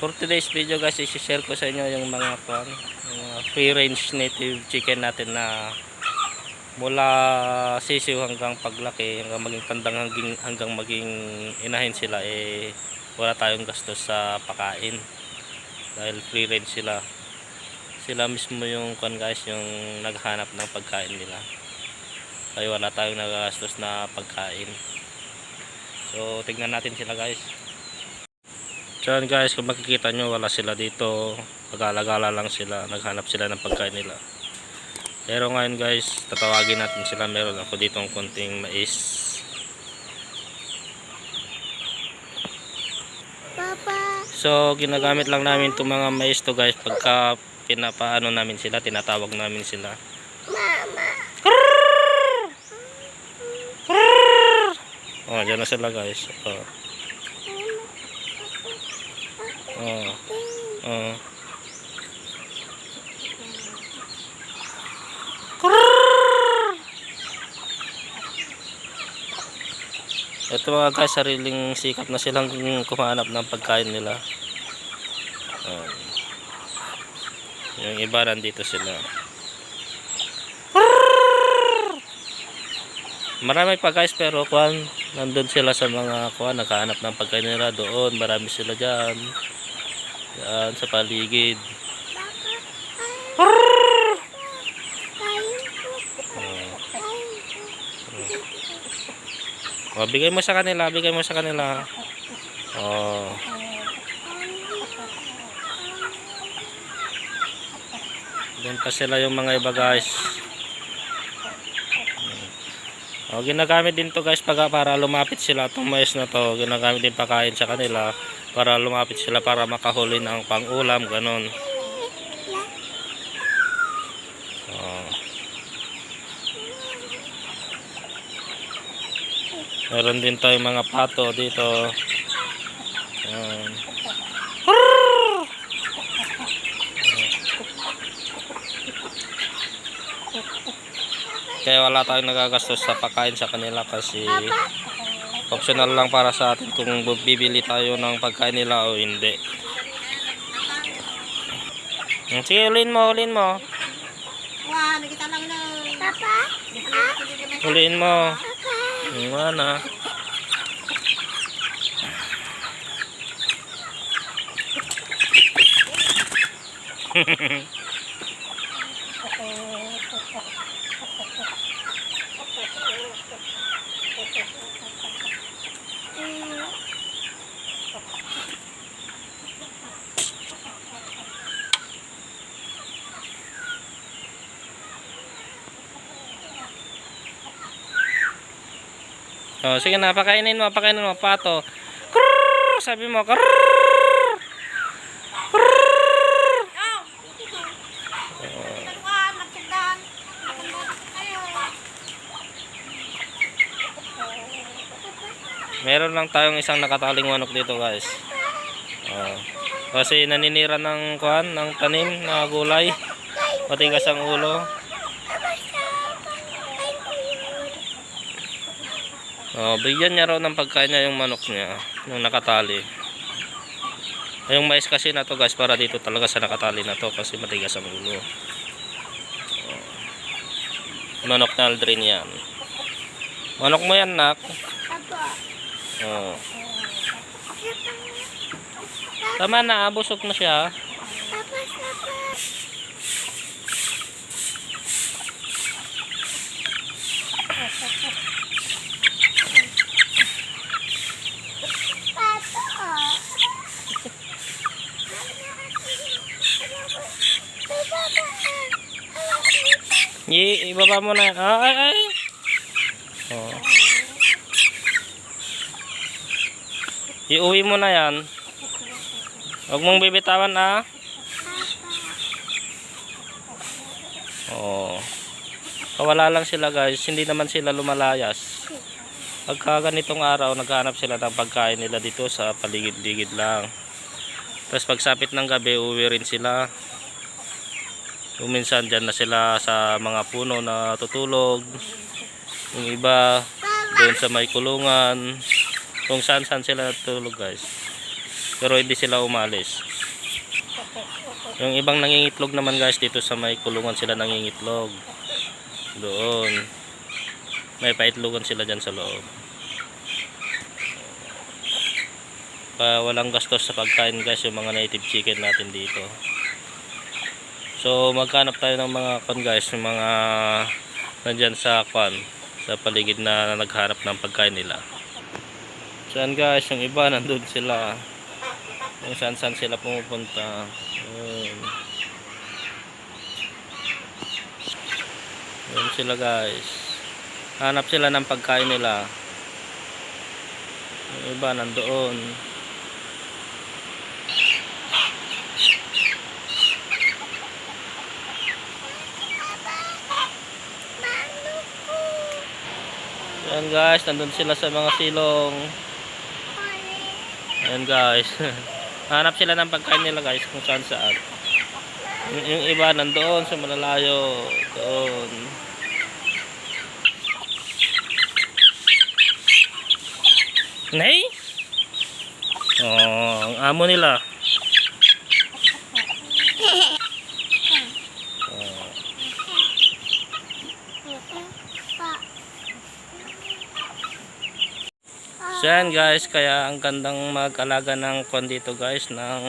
For today's video guys, i-share ko sa inyo yung mga free range native chicken natin na mula sisiw hanggang paglaki, hanggang maging tandang, hanggang maging inahin sila, wala tayong gastos sa pakain dahil free range sila. Sila mismo yung guys, yung naghanap ng pagkain nila, kaya wala tayong nagastos na pagkain. So tingnan natin sila guys. Diyan guys, kung makikita nyo, wala sila dito, pag-alagala lang sila, naghanap sila ng pagkain nila. Pero ngayon guys, tatawagin natin sila. Meron ako dito ng konting mais. Papa. So ginagamit lang namin itong mga mais to guys, pagka pinapaano namin sila, tinatawag namin sila. Mama. Oh, dyan na sila guys. Ito mga guys, sariling sikap na silang kumahanap ng pagkain nila. Yung iba nandito sila. Marami pa guys, pero nandun sila sa mga naghahanap ng pagkain nila doon. Marami sila dyan. Yan sa paligid. Oh, bigay mo sa kanila, bigay mo sa kanila. Oh. Doon pa sila yung mga iba guys. Oh, ginagamit din to guys para lumapit sila, itong mais na to. Ginagamit din pakain sa kanila para lumapit sila, para makahuli ng pang-ulam, ganun. Oh. Meron din tayong mga pato dito. Kaya wala tayong nagagastos sa pagkain sa kanila, kasi optional lang para sa atin kung bibili tayo ng pagkain nila o hindi. Sige, uliin mo, uliin mo. Wah, nakita lang na. Papa? Uliin mo. Mana? Oh, sige na, pakainin mo, pato. Krrrr, sabi mo, krrrr. Krrrr. Meron lang tayong isang nakataling manok dito guys. Oh. Kasi naninira ng ng tanim na gulay. Matigas ang ulo. Oh, bigyan niya raw ng pagkain niya yung manok niya, yung nakatali. Yung mais kasi na to guys, para dito talaga sa nakatali na to, kasi matigas ang ulo. Oh. Manok na aldrin yan. Manok mo yan, nak. Oh. Tama na, busog na siya. Ibaba mo na yan. Ay. Oh. Iuwi mo na yan. Huwag mong bibitawan Oh. Kawala lang sila guys. Hindi naman sila lumalayas. Pagka ganitong araw, naghahanap sila ng pagkain nila dito sa paligid-ligid lang. Tapos pagsapit ng gabi, uwi rin sila. Minsan dyan na sila sa mga puno na tutulog. Yung iba doon sa may kulungan. Kung saan sila natutulog guys. Pero hindi sila umalis. Yung ibang nangingitlog naman guys, dito sa may kulungan sila nangingitlog. Doon. May paitlogan sila dyan sa loob. Walang gastos sa pagkain guys yung mga native chicken natin dito. So maghanap tayo ng mga guys, yung mga nandyan sa sa paligid na naghanap ng pagkain nila. So yan guys, yung iba nandun sila. Kung saan sila pumupunta. Yun sila guys. Hanap sila ng pagkain nila. Yung iba nandoon. Yan guys, nandun sila sa mga silong. Ayan guys. Hanap sila ng pagkain nila guys kung saan. Yung iba nandoon sa malalayo. Doon. Nay? Oh, ang amo nila. So yan guys, kaya ang gandang mag-alaga ng dito guys ng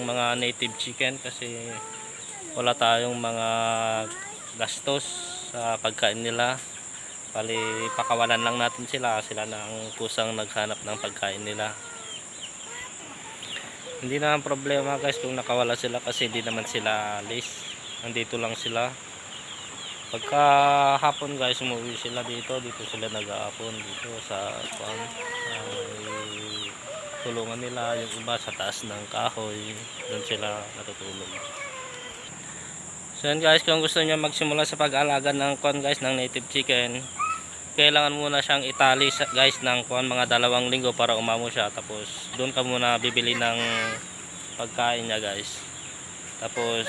mga native chicken kasi wala tayong mga gastos sa pagkain nila. Bali pakawalan lang natin sila na ang kusang naghanap ng pagkain nila. Hindi naman problema guys kung nakawala sila kasi hindi naman sila alis. Nandito lang sila. Pagka hapon guys, umuwi sila dito sila nag-aapon dito sa tulungan nila. Yung iba sa taas ng kahoy, doon sila natutulog. So yan guys, kung gusto niyo magsimula sa pag-alaga ng guys ng native chicken, kailangan muna siyang itali guys ng mga 2 linggo para umamo siya. Tapos doon ka muna bibili ng pagkain niya guys. Tapos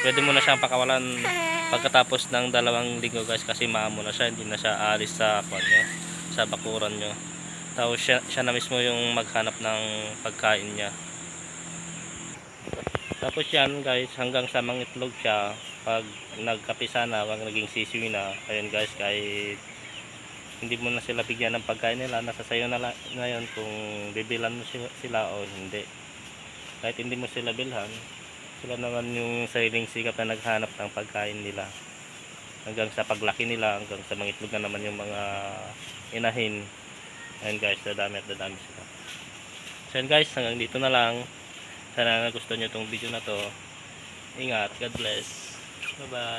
pwede mo na siyang pakawalan pagkatapos ng 2 linggo guys kasi maamo na siya, hindi na siya aalis sa nyo, sa bakuran nyo. Tapos siya na mismo yung maghanap ng pagkain niya. Tapos yan guys, hanggang sa mangitlog siya. Pag nagkapisa na, pag naging sisiwi na, ayun guys, kahit hindi mo na sila bigyan ng pagkain nila, nasa sayo na ngayon kung bibilan mo sila o hindi. Kahit hindi mo sila bilhan, sila naman yung sariling sikap na naghanap ng pagkain nila hanggang sa paglaki nila, hanggang sa mangitlog na naman yung mga inahin. Ayan guys, dadami sila. So yan guys, hanggang dito na lang. Sana gusto nyo itong video na to. Ingat, God bless, bye bye.